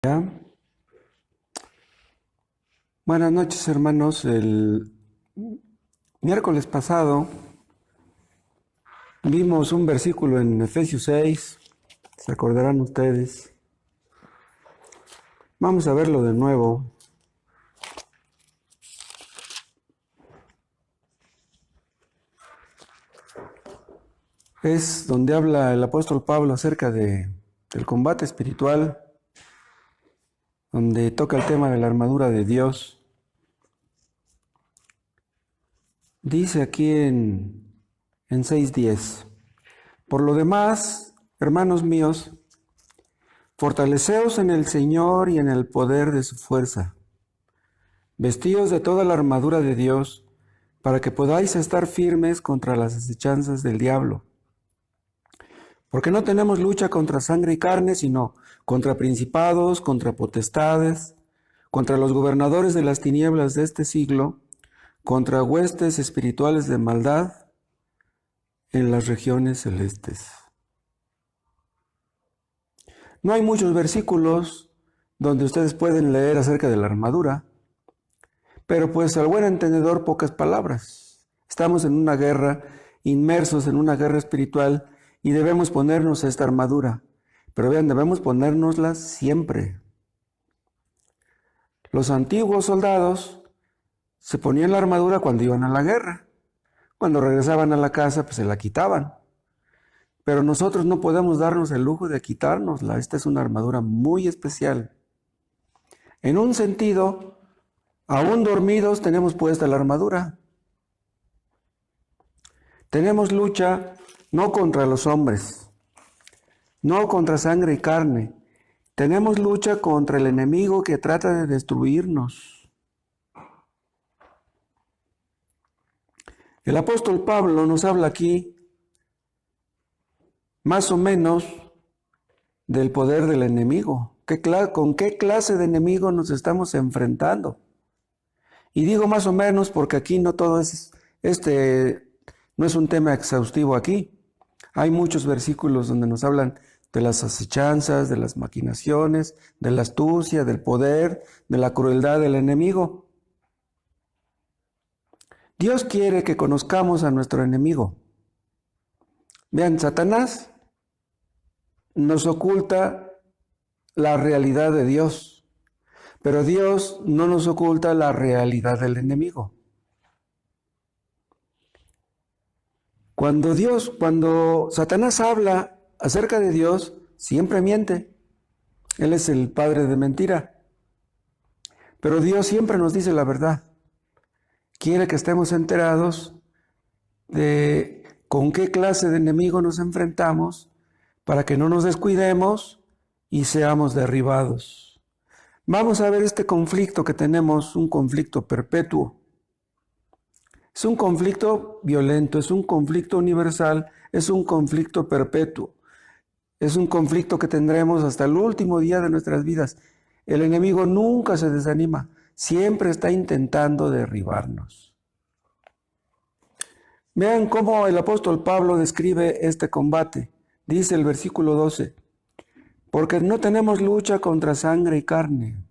¿Ya? Buenas noches, hermanos. El miércoles pasado vimos un versículo en Efesios 6, se acordarán ustedes. Vamos a verlo de nuevo. Es donde habla el apóstol Pablo acerca del combate espiritual, donde toca el tema de la armadura de Dios. Dice aquí en 6:10: Por lo demás, hermanos míos, fortaleceos en el Señor y en el poder de su fuerza. Vestíos de toda la armadura de Dios, para que podáis estar firmes contra las acechanzas del diablo. Porque no tenemos lucha contra sangre y carne, sino contra principados, contra potestades, contra los gobernadores de las tinieblas de este siglo, contra huestes espirituales de maldad en las regiones celestes. No hay muchos versículos donde ustedes pueden leer acerca de la armadura, pero pues al buen entendedor pocas palabras. Estamos en una guerra, inmersos en una guerra espiritual, y debemos ponernos esta armadura. Pero vean, debemos ponérnosla siempre. Los antiguos soldados se ponían la armadura cuando iban a la guerra. Cuando regresaban a la casa, pues se la quitaban. Pero nosotros no podemos darnos el lujo de quitárnosla. Esta es una armadura muy especial. En un sentido, aún dormidos tenemos puesta la armadura. Tenemos lucha no contra los hombres, no contra sangre y carne. Tenemos lucha contra el enemigo que trata de destruirnos. El apóstol Pablo nos habla aquí más o menos del poder del enemigo. ¿Con qué clase de enemigo nos estamos enfrentando? Y digo más o menos porque aquí no todo es, no es un tema exhaustivo aquí. Hay muchos versículos donde nos hablan de las acechanzas, de las maquinaciones, de la astucia, del poder, de la crueldad del enemigo. Dios quiere que conozcamos a nuestro enemigo. Vean, Satanás nos oculta la realidad de Dios, pero Dios no nos oculta la realidad del enemigo. Cuando Satanás habla acerca de Dios, siempre miente. Él es el padre de mentira. Pero Dios siempre nos dice la verdad. Quiere que estemos enterados de con qué clase de enemigo nos enfrentamos para que no nos descuidemos y seamos derribados. Vamos a ver este conflicto que tenemos, un conflicto perpetuo. Es un conflicto violento, es un conflicto universal, es un conflicto perpetuo. Es un conflicto que tendremos hasta el último día de nuestras vidas. El enemigo nunca se desanima, siempre está intentando derribarnos. Vean cómo el apóstol Pablo describe este combate. Dice el versículo 12, porque no tenemos lucha contra sangre y carne.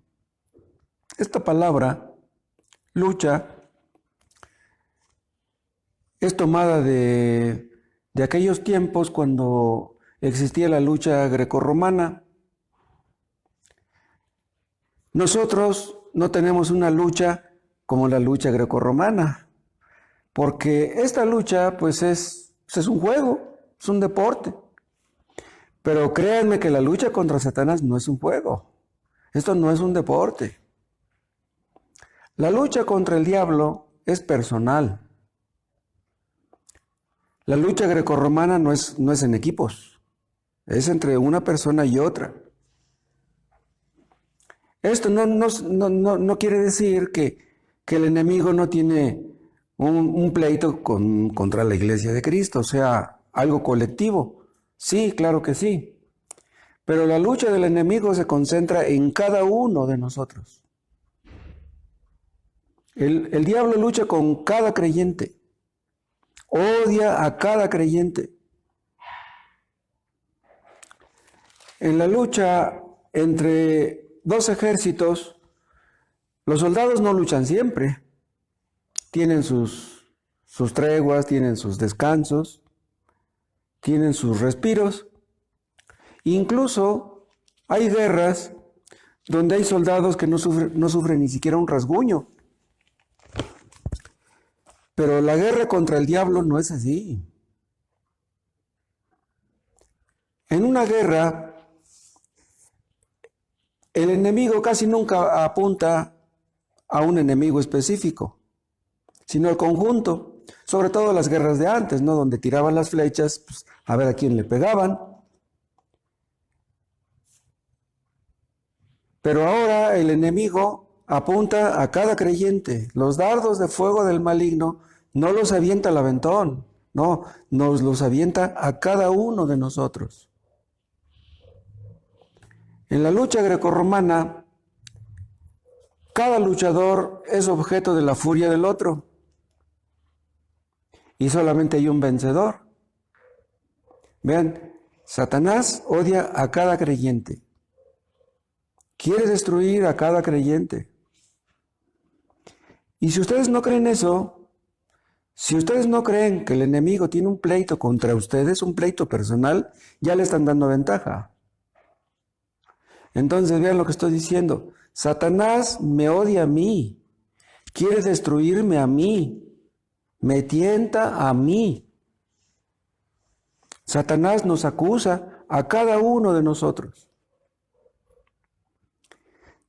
Esta palabra, lucha, es tomada de aquellos tiempos cuando existía la lucha grecorromana. Nosotros no tenemos una lucha como la lucha grecorromana, porque esta lucha pues es un juego, es un deporte. Pero créanme que la lucha contra Satanás no es un juego, esto no es un deporte. La lucha contra el diablo es personal. La lucha grecorromana no es en equipos, es entre una persona y otra. Esto no quiere decir que el enemigo no tiene un pleito contra la iglesia de Cristo, o sea, algo colectivo. Sí, claro que sí. Pero la lucha del enemigo se concentra en cada uno de nosotros. El diablo lucha con cada creyente, odia a cada creyente. En la lucha entre dos ejércitos, los soldados no luchan siempre. Tienen sus treguas, tienen sus descansos, tienen sus respiros. Incluso hay guerras donde hay soldados que no sufren ni siquiera un rasguño. Pero la guerra contra el diablo no es así. En una guerra, el enemigo casi nunca apunta a un enemigo específico, sino al conjunto. Sobre todo las guerras de antes, ¿no? Donde tiraban las flechas, pues, a ver a quién le pegaban. Pero ahora el enemigo apunta a cada creyente. Los dardos de fuego del maligno no los avienta al aventón, no, nos los avienta a cada uno de nosotros. En la lucha grecorromana, cada luchador es objeto de la furia del otro. Y solamente hay un vencedor. Vean, Satanás odia a cada creyente. Quiere destruir a cada creyente. Y si ustedes no creen eso, si ustedes no creen que el enemigo tiene un pleito contra ustedes, un pleito personal, ya le están dando ventaja. Entonces vean lo que estoy diciendo. Satanás me odia a mí, quiere destruirme a mí, me tienta a mí. Satanás nos acusa a cada uno de nosotros.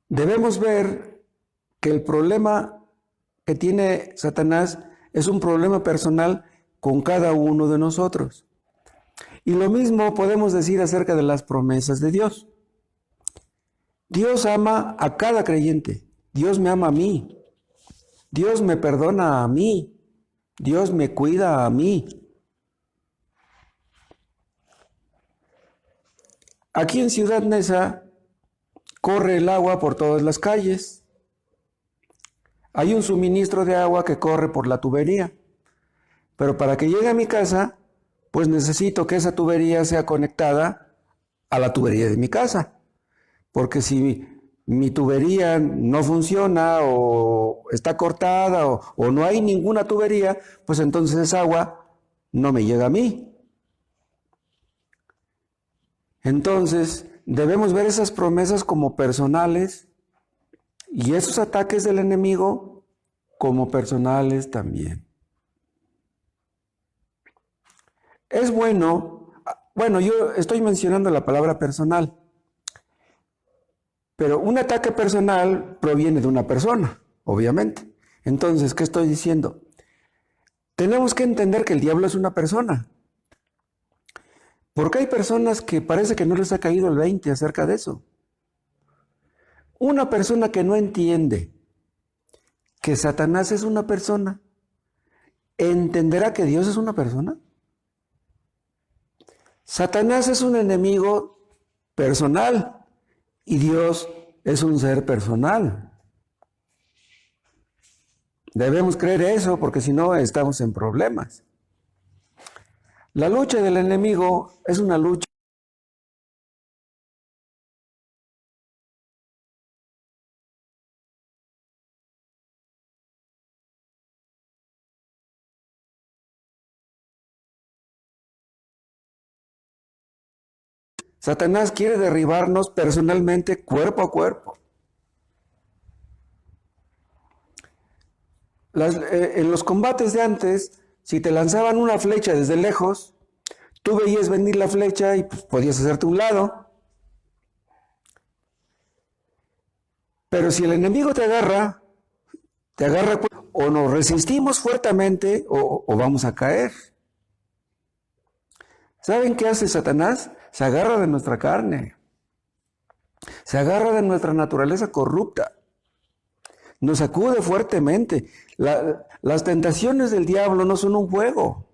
Debemos ver que el problema que tiene Satanás es un problema personal con cada uno de nosotros. Y lo mismo podemos decir acerca de las promesas de Dios. Dios ama a cada creyente. Dios me ama a mí. Dios me perdona a mí. Dios me cuida a mí. Aquí en Ciudad Neza corre el agua por todas las calles. Hay un suministro de agua que corre por la tubería. Pero para que llegue a mi casa, pues necesito que esa tubería sea conectada a la tubería de mi casa. Porque si mi tubería no funciona o está cortada o no hay ninguna tubería, pues entonces esa agua no me llega a mí. Entonces, debemos ver esas promesas como personales y esos ataques del enemigo como personales también. Es bueno, yo estoy mencionando la palabra personal, pero un ataque personal proviene de una persona, obviamente. Entonces, ¿qué estoy diciendo? Tenemos que entender que el diablo es una persona. Porque hay personas que parece que no les ha caído el 20 acerca de eso. Una persona que no entiende que Satanás es una persona, ¿entenderá que Dios es una persona? Satanás es un enemigo personal y Dios es un ser personal. Debemos creer eso porque si no estamos en problemas. La lucha del enemigo es una lucha. Satanás quiere derribarnos personalmente, cuerpo a cuerpo. En los combates de antes, si te lanzaban una flecha desde lejos, tú veías venir la flecha y pues, podías hacerte un lado. Pero si el enemigo te agarra o nos resistimos fuertemente o vamos a caer. ¿Saben qué hace Satanás? Se agarra de nuestra carne. Se agarra de nuestra naturaleza corrupta. Nos sacude fuertemente. Las tentaciones del diablo no son un juego.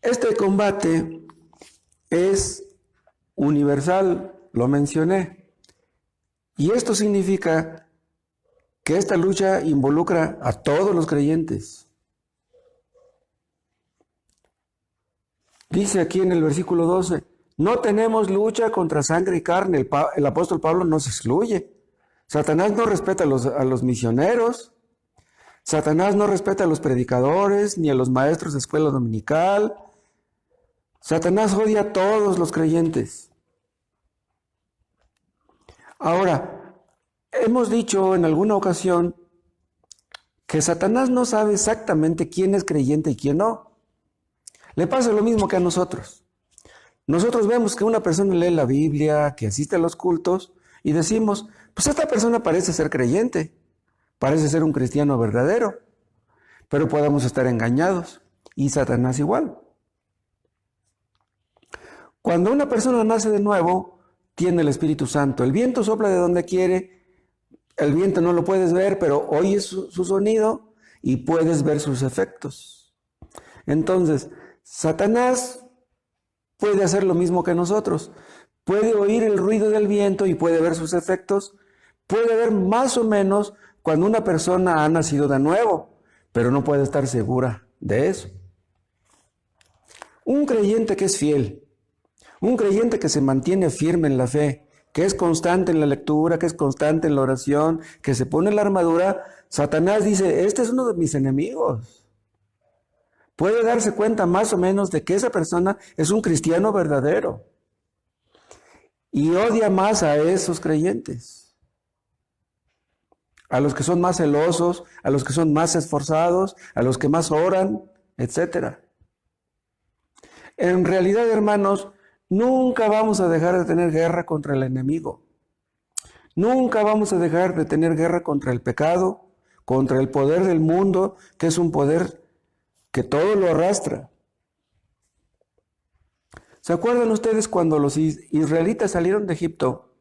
Este combate es universal, lo mencioné. Y esto significa que esta lucha involucra a todos los creyentes. Dice aquí en el versículo 12, No tenemos lucha contra sangre y carne. El apóstol Pablo nos excluye. Satanás no respeta a los misioneros. Satanás no respeta a los predicadores ni a los maestros de escuela dominical. Satanás odia a todos los creyentes. Ahora, hemos dicho en alguna ocasión que Satanás no sabe exactamente quién es creyente y quién no. Le pasa lo mismo que a nosotros. Nosotros vemos que una persona lee la Biblia, que asiste a los cultos, y decimos, pues esta persona parece ser creyente, parece ser un cristiano verdadero, pero podemos estar engañados, y Satanás igual. Cuando una persona nace de nuevo, tiene el Espíritu Santo. El viento sopla de donde quiere, el viento no lo puedes ver, pero oyes su sonido y puedes ver sus efectos. Entonces, Satanás puede hacer lo mismo que nosotros. Puede oír el ruido del viento y puede ver sus efectos. Puede ver más o menos cuando una persona ha nacido de nuevo, pero no puede estar segura de eso. Un creyente que es fiel, un creyente que se mantiene firme en la fe, que es constante en la lectura, que es constante en la oración, que se pone la armadura, Satanás dice, este es uno de mis enemigos. Puede darse cuenta más o menos de que esa persona es un cristiano verdadero. Y odia más a esos creyentes. A los que son más celosos, a los que son más esforzados, a los que más oran, etc. En realidad, hermanos, nunca vamos a dejar de tener guerra contra el enemigo. Nunca vamos a dejar de tener guerra contra el pecado, contra el poder del mundo, que es un poder que todo lo arrastra. ¿Se acuerdan ustedes cuando los israelitas salieron de Egipto?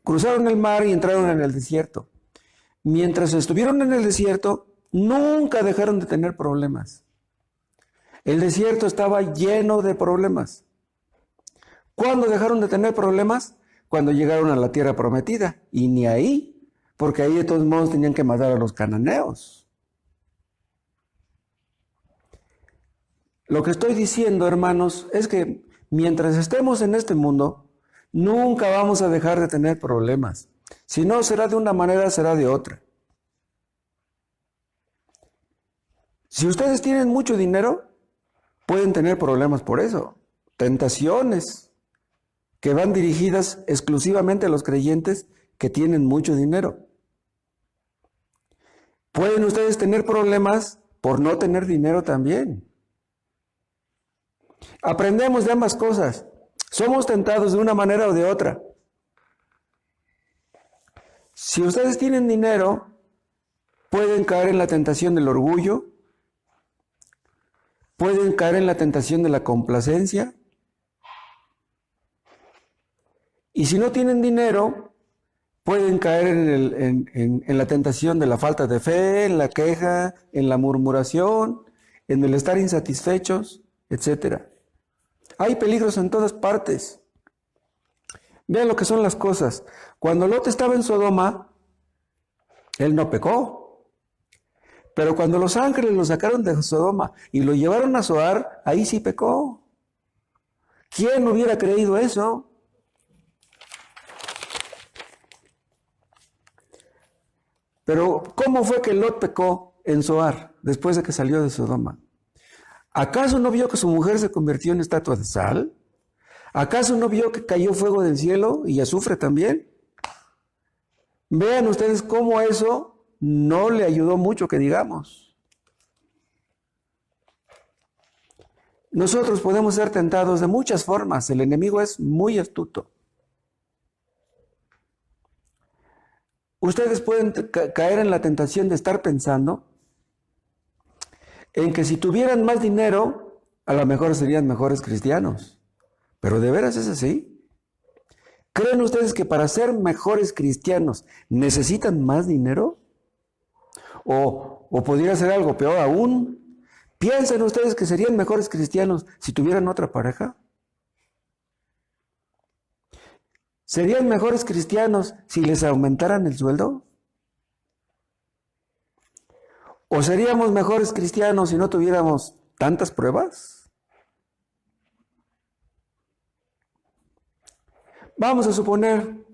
Cruzaron el mar y entraron en el desierto. Mientras estuvieron en el desierto, nunca dejaron de tener problemas. El desierto estaba lleno de problemas. ¿Cuándo dejaron de tener problemas? Cuando llegaron a la tierra prometida. Y ni ahí, porque ahí de todos modos tenían que matar a los cananeos. Lo que estoy diciendo, hermanos, es que mientras estemos en este mundo, nunca vamos a dejar de tener problemas. Si no será de una manera, será de otra. Si ustedes tienen mucho dinero, pueden tener problemas por eso. Tentaciones que van dirigidas exclusivamente a los creyentes que tienen mucho dinero. Pueden ustedes tener problemas por no tener dinero también. Aprendemos de ambas cosas. Somos tentados de una manera o de otra. Si ustedes tienen dinero, pueden caer en la tentación del orgullo, pueden caer en la tentación de la complacencia. Y si no tienen dinero, pueden caer en la tentación de la falta de fe, en la queja, en la murmuración, en el estar insatisfechos, etc. Hay peligros en todas partes. Vean lo que son las cosas. Cuando Lot estaba en Sodoma, él no pecó. Pero cuando los ángeles lo sacaron de Sodoma y lo llevaron a Zoar, ahí sí pecó. ¿Quién hubiera creído eso? Pero ¿cómo fue que Lot pecó en Zoar después de que salió de Sodoma? ¿Acaso no vio que su mujer se convirtió en estatua de sal? ¿Acaso no vio que cayó fuego del cielo y azufre también? Vean ustedes cómo eso no le ayudó mucho, que digamos. Nosotros podemos ser tentados de muchas formas. El enemigo es muy astuto. Ustedes pueden caer en la tentación de estar pensando en que si tuvieran más dinero, a lo mejor serían mejores cristianos. ¿Pero de veras es así? ¿Creen ustedes que para ser mejores cristianos necesitan más dinero? ¿O podría ser algo peor aún? ¿Piensan ustedes que serían mejores cristianos si tuvieran otra pareja? ¿Serían mejores cristianos si les aumentaran el sueldo? ¿O seríamos mejores cristianos si no tuviéramos tantas pruebas? Vamos a suponer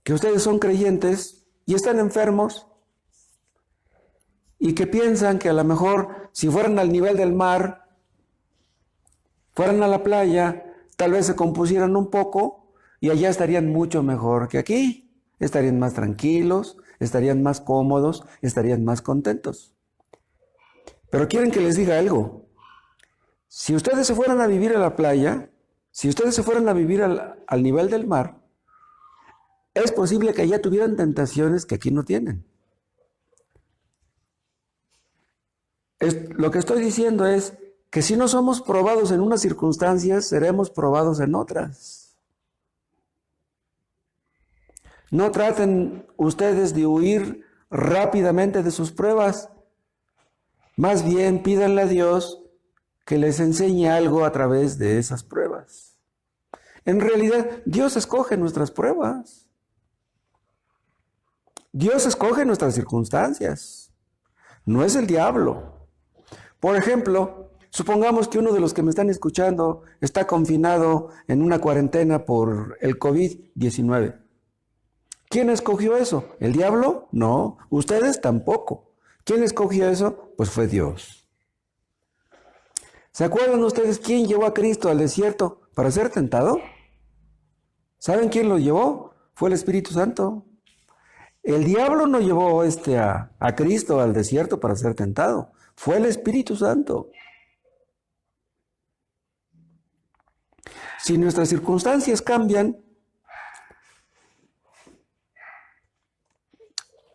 que ustedes son creyentes y están enfermos y que piensan que a lo mejor si fueran al nivel del mar, fueran a la playa, tal vez se compusieran un poco y allá estarían mucho mejor que aquí. Estarían más tranquilos, estarían más cómodos, estarían más contentos. Pero quieren que les diga algo. Si ustedes se fueran a vivir a la playa, si ustedes se fueran a vivir al nivel del mar, es posible que allá tuvieran tentaciones que aquí no tienen. Lo que estoy diciendo es que si no somos probados en unas circunstancias, seremos probados en otras. No traten ustedes de huir rápidamente de sus pruebas. Más bien pídanle a Dios que les enseñe algo a través de esas pruebas. En realidad, Dios escoge nuestras pruebas. Dios escoge nuestras circunstancias. No es el diablo. Por ejemplo, supongamos que uno de los que me están escuchando está confinado en una cuarentena por el COVID-19. ¿Quién escogió eso? ¿El diablo? No. ¿Ustedes? Tampoco. ¿Quién escogió eso? Pues fue Dios. ¿Se acuerdan ustedes quién llevó a Cristo al desierto para ser tentado? ¿Saben quién lo llevó? Fue el Espíritu Santo. El diablo no llevó a Cristo al desierto para ser tentado. Fue el Espíritu Santo. Si nuestras circunstancias cambian,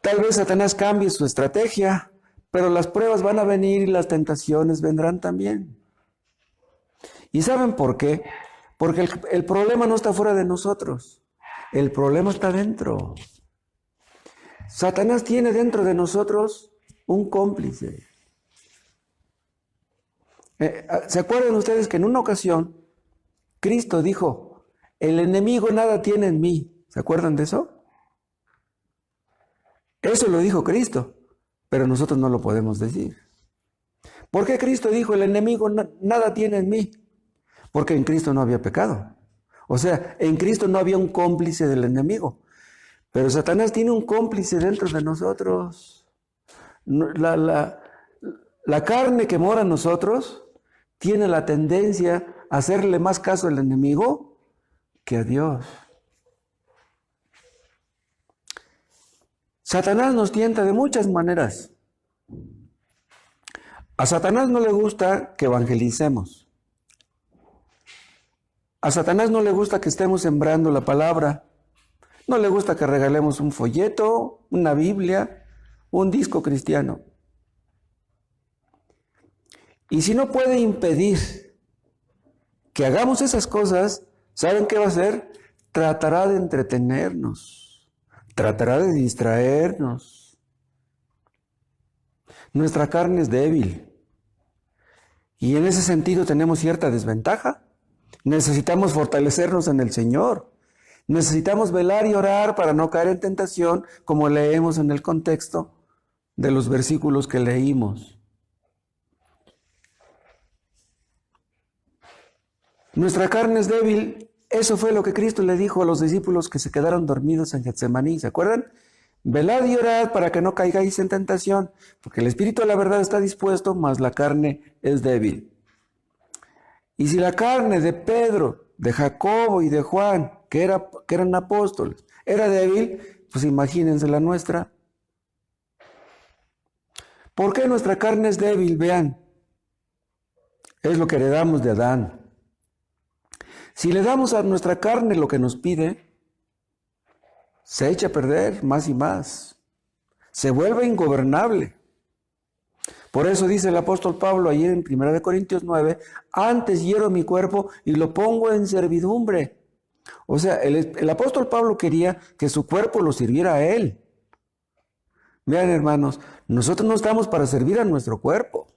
tal vez Satanás cambie su estrategia, pero las pruebas van a venir y las tentaciones vendrán también. ¿Y saben por qué? Porque el problema no está fuera de nosotros. El problema está dentro. Satanás tiene dentro de nosotros un cómplice. ¿Se acuerdan ustedes que en una ocasión Cristo dijo, el enemigo nada tiene en mí? ¿Se acuerdan de eso? Eso lo dijo Cristo, pero nosotros no lo podemos decir. ¿Por qué Cristo dijo, el enemigo nada tiene en mí? Porque en Cristo no había pecado. O sea, en Cristo no había un cómplice del enemigo. Pero Satanás tiene un cómplice dentro de nosotros. La carne que mora en nosotros tiene la tendencia a hacerle más caso al enemigo que a Dios. Satanás nos tienta de muchas maneras. A Satanás no le gusta que evangelicemos. A Satanás no le gusta que estemos sembrando la palabra. No le gusta que regalemos un folleto, una Biblia, un disco cristiano. Y si no puede impedir que hagamos esas cosas, ¿saben qué va a hacer? Tratará de entretenernos. Tratará de distraernos. Nuestra carne es débil. Y en ese sentido tenemos cierta desventaja. Necesitamos fortalecernos en el Señor. Necesitamos velar y orar para no caer en tentación, como leemos en el contexto de los versículos que leímos. Nuestra carne es débil. Eso fue lo que Cristo le dijo a los discípulos que se quedaron dormidos en Getsemaní. ¿Se acuerdan? Velad y orad para que no caigáis en tentación, porque el espíritu de la verdad está dispuesto, mas la carne es débil. Y si la carne de Pedro, de Jacobo y de Juan, que eran apóstoles, era débil, pues imagínense la nuestra. ¿Por qué nuestra carne es débil? Vean, es lo que heredamos de Adán. Si le damos a nuestra carne lo que nos pide, se echa a perder más y más. Se vuelve ingobernable. Por eso dice el apóstol Pablo ahí en 1 Corintios 9, antes hiero mi cuerpo y lo pongo en servidumbre. O sea, el apóstol Pablo quería que su cuerpo lo sirviera a él. Vean, hermanos, nosotros no estamos para servir a nuestro cuerpo.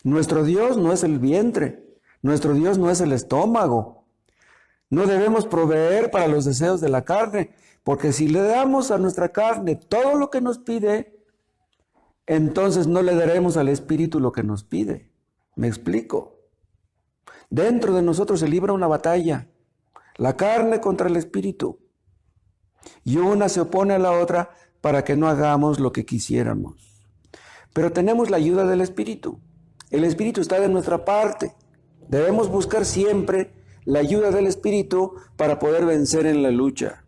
Nuestro Dios no es el vientre. Nuestro Dios no es el estómago. No debemos proveer para los deseos de la carne, porque si le damos a nuestra carne todo lo que nos pide, entonces no le daremos al Espíritu lo que nos pide. ¿Me explico? Dentro de nosotros se libra una batalla, la carne contra el Espíritu, y una se opone a la otra para que no hagamos lo que quisiéramos. Pero tenemos la ayuda del Espíritu. El Espíritu está de nuestra parte. Debemos buscar siempre la ayuda del Espíritu para poder vencer en la lucha.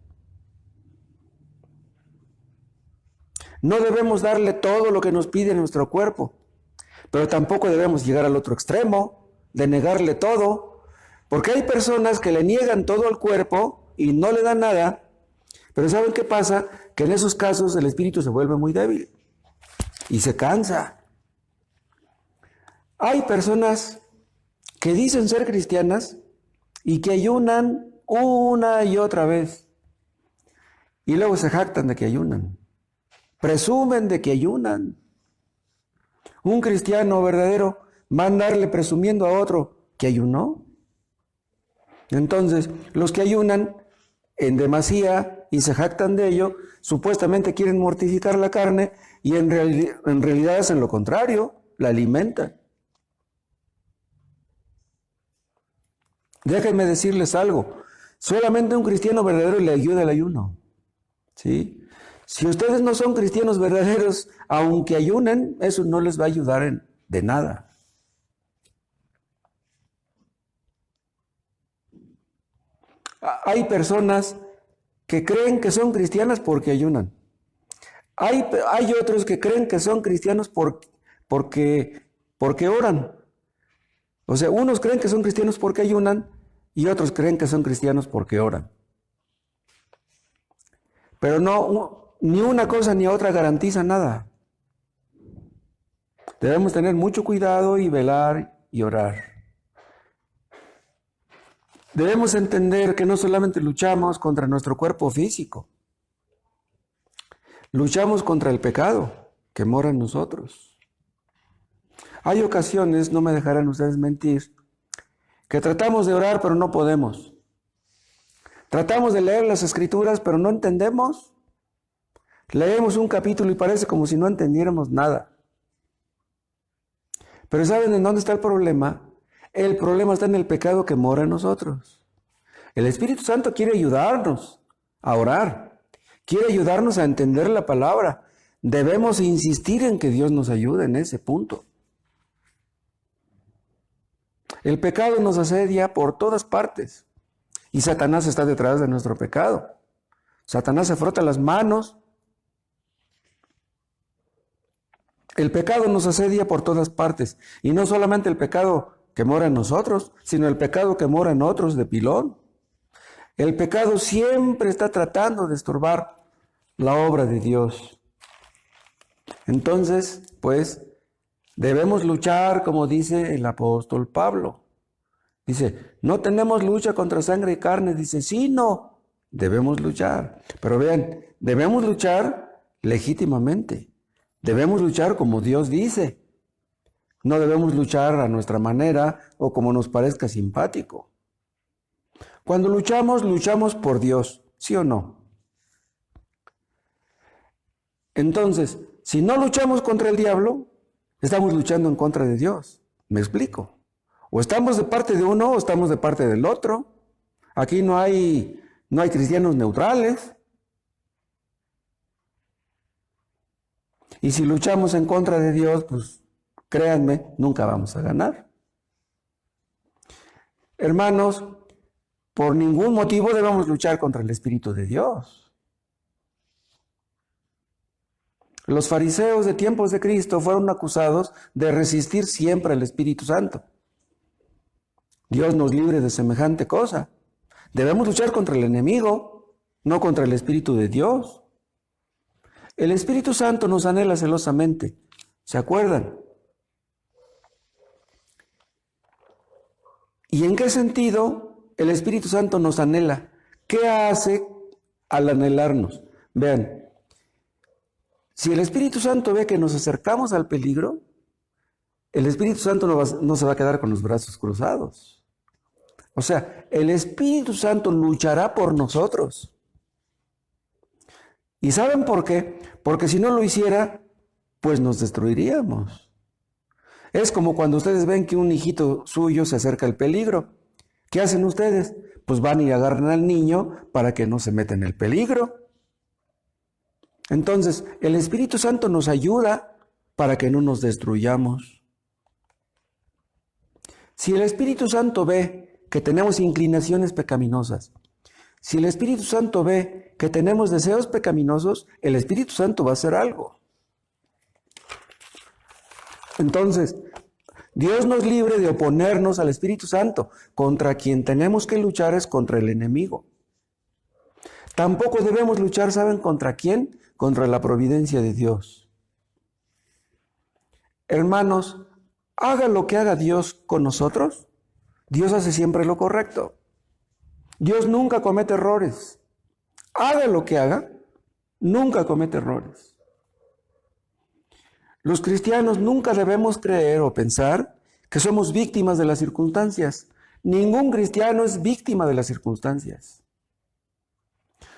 No debemos darle todo lo que nos pide nuestro cuerpo, pero tampoco debemos llegar al otro extremo de negarle todo, porque hay personas que le niegan todo al cuerpo y no le dan nada, pero ¿saben qué pasa? Que en esos casos el espíritu se vuelve muy débil y se cansa. Hay personas que dicen ser cristianas y que ayunan una y otra vez y luego se jactan de que ayunan. Presumen de que ayunan. Un cristiano verdadero va a andarle presumiendo a otro que ayunó. Entonces, los que ayunan en demasía y se jactan de ello, supuestamente quieren mortificar la carne y en realidad hacen lo contrario, la alimentan. Déjenme decirles algo, solamente un cristiano verdadero le ayuda al ayuno. ¿Sí? Si ustedes no son cristianos verdaderos, aunque ayunen, eso no les va a ayudar de nada. Hay personas que creen que son cristianas porque ayunan. Hay otros que creen que son cristianos porque oran. O sea, unos creen que son cristianos porque ayunan y otros creen que son cristianos porque oran. Pero no, ni una cosa ni otra garantiza nada. Debemos tener mucho cuidado y velar y orar. Debemos entender que no solamente luchamos contra nuestro cuerpo físico, luchamos contra el pecado que mora en nosotros. Hay ocasiones, no me dejarán ustedes mentir, que tratamos de orar pero no podemos. Tratamos de leer las Escrituras pero no entendemos. Leemos un capítulo y parece como si no entendiéramos nada. Pero ¿saben en dónde está el problema? El problema está en el pecado que mora en nosotros. El Espíritu Santo quiere ayudarnos a orar, quiere ayudarnos a entender la palabra. Debemos insistir en que Dios nos ayude en ese punto. El pecado nos asedia por todas partes y Satanás está detrás de nuestro pecado. Satanás se frota las manos. El pecado nos asedia por todas partes y no solamente el pecado que mora en nosotros, sino el pecado que mora en otros de pilón. El pecado siempre está tratando de estorbar la obra de Dios. Entonces, pues, debemos luchar como dice el apóstol Pablo. Dice, no tenemos lucha contra sangre y carne. Dice, sí, no, debemos luchar. Pero vean, debemos luchar legítimamente. Debemos luchar como Dios dice. No debemos luchar a nuestra manera o como nos parezca simpático. Cuando luchamos, luchamos por Dios, ¿sí o no? Entonces, si no luchamos contra el diablo, estamos luchando en contra de Dios. ¿Me explico? O estamos de parte de uno o estamos de parte del otro. Aquí no hay cristianos neutrales. Y si luchamos en contra de Dios, pues créanme, nunca vamos a ganar. Hermanos, por ningún motivo debemos luchar contra el Espíritu de Dios. Los fariseos de tiempos de Cristo fueron acusados de resistir siempre al Espíritu Santo. Dios nos libre de semejante cosa. Debemos luchar contra el enemigo, no contra el Espíritu de Dios. El Espíritu Santo nos anhela celosamente. ¿Se acuerdan? ¿Y en qué sentido el Espíritu Santo nos anhela? ¿Qué hace al anhelarnos? Vean, si el Espíritu Santo ve que nos acercamos al peligro, el Espíritu Santo no se va a quedar con los brazos cruzados. O sea, el Espíritu Santo luchará por nosotros. ¿Y saben por qué? Porque si no lo hiciera, pues nos destruiríamos. Es como cuando ustedes ven que un hijito suyo se acerca al peligro. ¿Qué hacen ustedes? Pues van y agarran al niño para que no se meta en el peligro. Entonces, el Espíritu Santo nos ayuda para que no nos destruyamos. Si el Espíritu Santo ve que tenemos inclinaciones pecaminosas, si el Espíritu Santo ve que tenemos deseos pecaminosos, el Espíritu Santo va a hacer algo. Entonces, Dios nos libre de oponernos al Espíritu Santo. Contra quien tenemos que luchar es contra el enemigo. Tampoco debemos luchar, ¿saben contra quién? Contra la providencia de Dios. Hermanos, haga lo que haga Dios con nosotros, Dios hace siempre lo correcto. Dios nunca comete errores. Haga lo que haga, nunca comete errores. Los cristianos nunca debemos creer o pensar que somos víctimas de las circunstancias. Ningún cristiano es víctima de las circunstancias.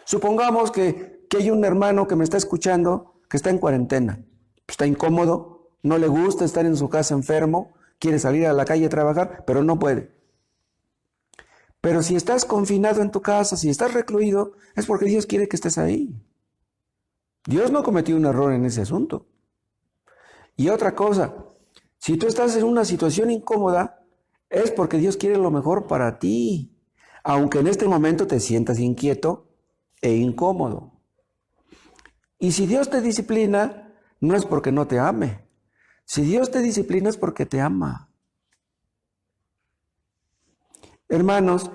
Supongamos que hay un hermano que me está escuchando que está en cuarentena, está incómodo, no le gusta estar en su casa enfermo, quiere salir a la calle a trabajar, pero no puede. Pero si estás confinado en tu casa, si estás recluido, es porque Dios quiere que estés ahí. Dios no cometió un error en ese asunto. Y otra cosa, si tú estás en una situación incómoda, es porque Dios quiere lo mejor para ti, aunque en este momento te sientas inquieto e incómodo. Y si Dios te disciplina, no es porque no te ame. Si Dios te disciplina es porque te ama. Hermanos,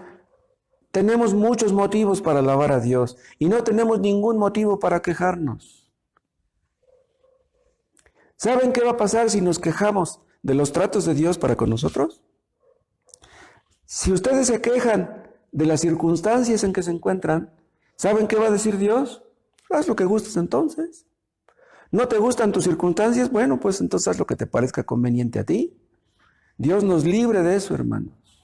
tenemos muchos motivos para alabar a Dios y no tenemos ningún motivo para quejarnos. ¿Saben qué va a pasar si nos quejamos de los tratos de Dios para con nosotros? Si ustedes se quejan de las circunstancias en que se encuentran, ¿saben qué va a decir Dios? Haz lo que gustes entonces. ¿No te gustan tus circunstancias? Bueno, pues entonces haz lo que te parezca conveniente a ti. Dios nos libre de eso, hermanos.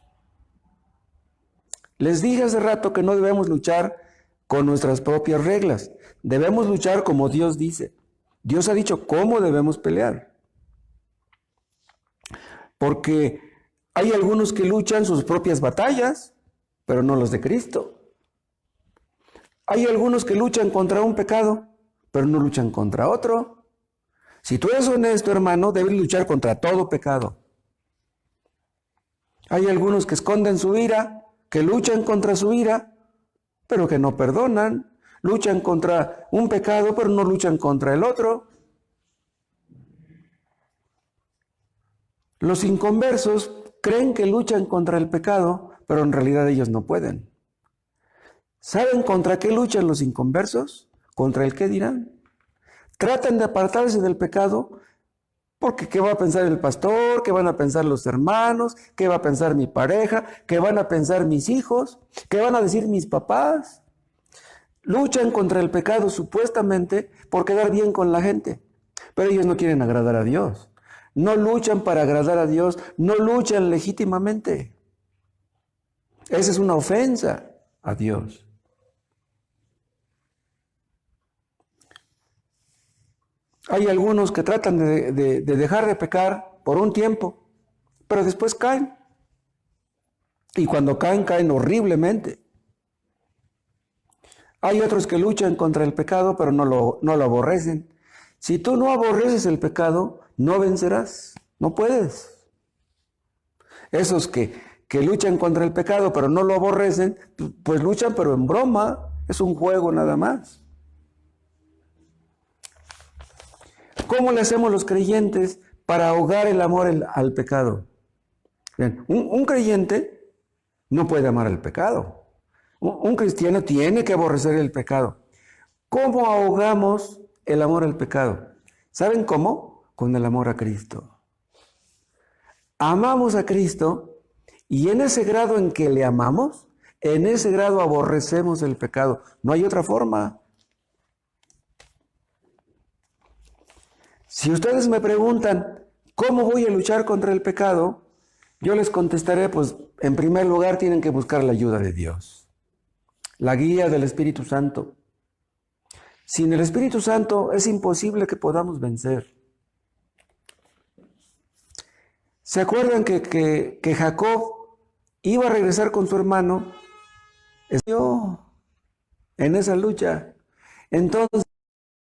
Les dije hace rato que no debemos luchar con nuestras propias reglas. Debemos luchar como Dios dice. Dios ha dicho cómo debemos pelear. Porque hay algunos que luchan sus propias batallas, pero no los de Cristo. Hay algunos que luchan contra un pecado, pero no luchan contra otro. Si tú eres honesto, hermano, debes luchar contra todo pecado. Hay algunos que esconden su ira, que luchan contra su ira, pero que no perdonan. Luchan contra un pecado, pero no luchan contra el otro. Los inconversos creen que luchan contra el pecado, pero en realidad ellos no pueden. ¿Saben contra qué luchan los inconversos? ¿Contra el qué dirán? Tratan de apartarse del pecado porque ¿qué va a pensar el pastor? ¿Qué van a pensar los hermanos? ¿Qué va a pensar mi pareja? ¿Qué van a pensar mis hijos? ¿Qué van a decir mis papás? Luchan contra el pecado supuestamente por quedar bien con la gente, pero ellos no quieren agradar a Dios. No luchan para agradar a Dios, no luchan legítimamente. Esa es una ofensa a Dios. Hay algunos que tratan de dejar de pecar por un tiempo, pero después caen. Y cuando caen, caen horriblemente. Hay otros que luchan contra el pecado, pero no lo aborrecen. Si tú no aborreces el pecado, no vencerás, no puedes. Esos que luchan contra el pecado, pero no lo aborrecen, pues luchan, pero en broma, es un juego nada más. ¿Cómo le hacemos los creyentes para ahogar el amor al pecado? Bien, un creyente no puede amar al pecado. Un cristiano tiene que aborrecer el pecado. ¿Cómo ahogamos el amor al pecado? ¿Saben cómo? Con el amor a Cristo. Amamos a Cristo y en ese grado en que le amamos, en ese grado aborrecemos el pecado. No hay otra forma. Si ustedes me preguntan, ¿cómo voy a luchar contra el pecado? Yo les contestaré, pues, en primer lugar tienen que buscar la ayuda de Dios. La guía del Espíritu Santo. Sin el Espíritu Santo es imposible que podamos vencer. ¿Se acuerdan que Jacob iba a regresar con su hermano? Estuvo en esa lucha. Entonces,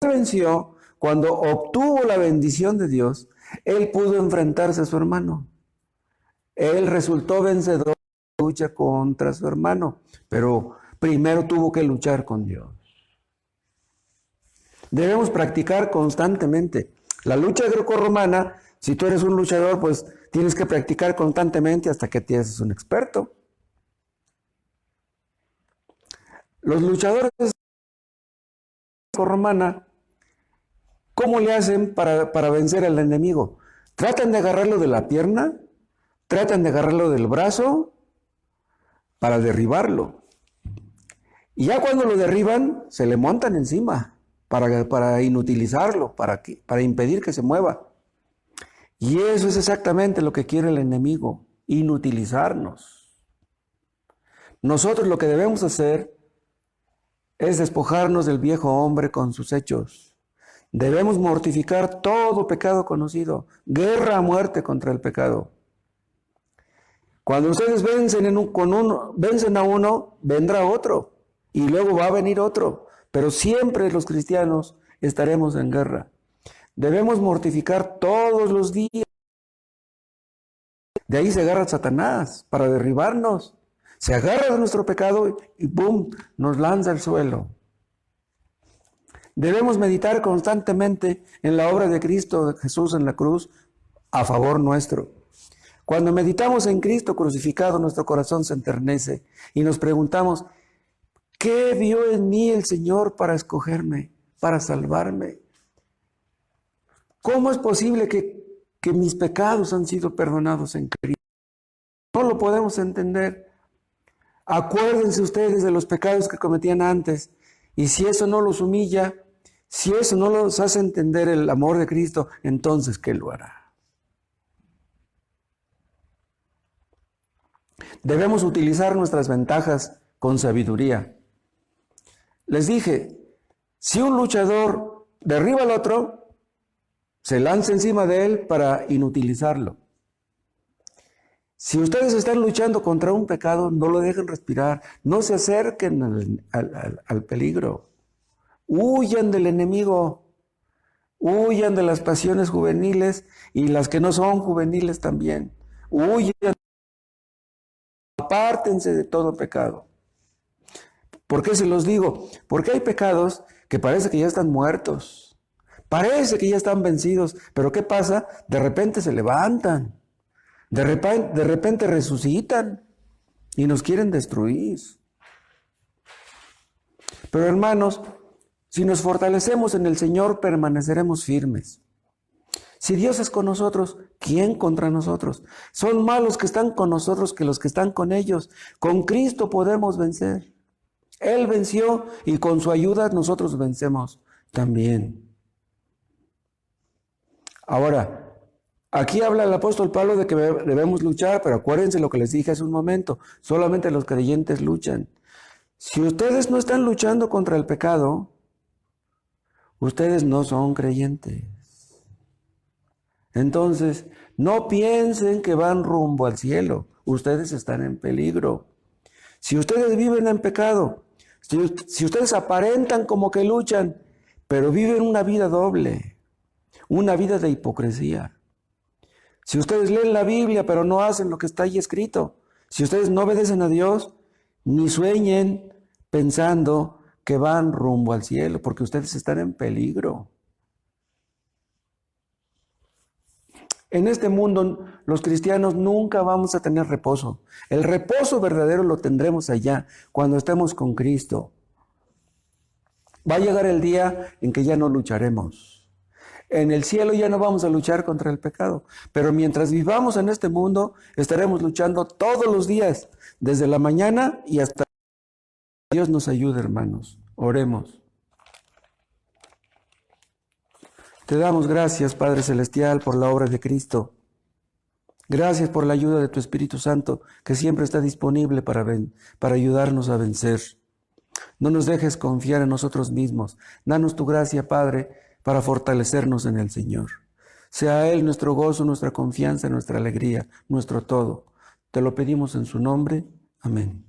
venció, cuando obtuvo la bendición de Dios, él pudo enfrentarse a su hermano. Él resultó vencedor en la lucha contra su hermano, pero primero tuvo que luchar con Dios. Debemos practicar constantemente. La lucha grecorromana, si tú eres un luchador, pues tienes que practicar constantemente hasta que te haces un experto. Los luchadores de la grecorromana, ¿cómo le hacen para vencer al enemigo? Tratan de agarrarlo de la pierna, tratan de agarrarlo del brazo para derribarlo. Y ya cuando lo derriban, se le montan encima para inutilizarlo, para impedir que se mueva. Y eso es exactamente lo que quiere el enemigo, inutilizarnos. Nosotros lo que debemos hacer es despojarnos del viejo hombre con sus hechos. Debemos mortificar todo pecado conocido, guerra a muerte contra el pecado. Cuando ustedes vencen a uno, vendrá otro, y luego va a venir otro. Pero siempre los cristianos estaremos en guerra. Debemos mortificar todos los días. De ahí se agarra Satanás para derribarnos. Se agarra de nuestro pecado y ¡pum!, nos lanza al suelo. Debemos meditar constantemente en la obra de Cristo, de Jesús en la cruz, a favor nuestro. Cuando meditamos en Cristo crucificado, nuestro corazón se enternece y nos preguntamos, ¿qué vio en mí el Señor para escogerme, para salvarme? ¿Cómo es posible que mis pecados han sido perdonados en Cristo? No lo podemos entender. Acuérdense ustedes de los pecados que cometían antes, y si eso no los humilla, si eso no los hace entender el amor de Cristo, entonces ¿qué lo hará? Debemos utilizar nuestras ventajas con sabiduría. Les dije, si un luchador derriba al otro, se lanza encima de él para inutilizarlo. Si ustedes están luchando contra un pecado, no lo dejen respirar, no se acerquen al peligro. Huyan del enemigo, huyan de las pasiones juveniles y las que no son juveniles también. Huyan, apártense de todo pecado. ¿Por qué se los digo? Porque hay pecados que parece que ya están muertos, parece que ya están vencidos, pero ¿qué pasa? De repente se levantan, de repente resucitan y nos quieren destruir. Pero hermanos, si nos fortalecemos en el Señor, permaneceremos firmes. Si Dios es con nosotros, ¿quién contra nosotros? Son más los que están con nosotros que los que están con ellos. Con Cristo podemos vencer. Él venció y con su ayuda nosotros vencemos también. Ahora, aquí habla el apóstol Pablo de que debemos luchar, pero acuérdense lo que les dije hace un momento, solamente los creyentes luchan. Si ustedes no están luchando contra el pecado, ustedes no son creyentes. Entonces, no piensen que van rumbo al cielo, ustedes están en peligro. Si ustedes viven en pecado, si ustedes aparentan como que luchan, pero viven una vida doble, una vida de hipocresía. Si ustedes leen la Biblia, pero no hacen lo que está ahí escrito, si ustedes no obedecen a Dios, ni sueñen pensando que van rumbo al cielo, porque ustedes están en peligro. En este mundo, los cristianos nunca vamos a tener reposo. El reposo verdadero lo tendremos allá, cuando estemos con Cristo. Va a llegar el día en que ya no lucharemos. En el cielo ya no vamos a luchar contra el pecado. Pero mientras vivamos en este mundo, estaremos luchando todos los días, desde la mañana y hasta que Dios nos ayude, hermanos. Oremos. Te damos gracias, Padre Celestial, por la obra de Cristo. Gracias por la ayuda de tu Espíritu Santo, que siempre está disponible para ayudarnos a vencer. No nos dejes confiar en nosotros mismos. Danos tu gracia, Padre, para fortalecernos en el Señor. Sea Él nuestro gozo, nuestra confianza, nuestra alegría, nuestro todo. Te lo pedimos en su nombre. Amén.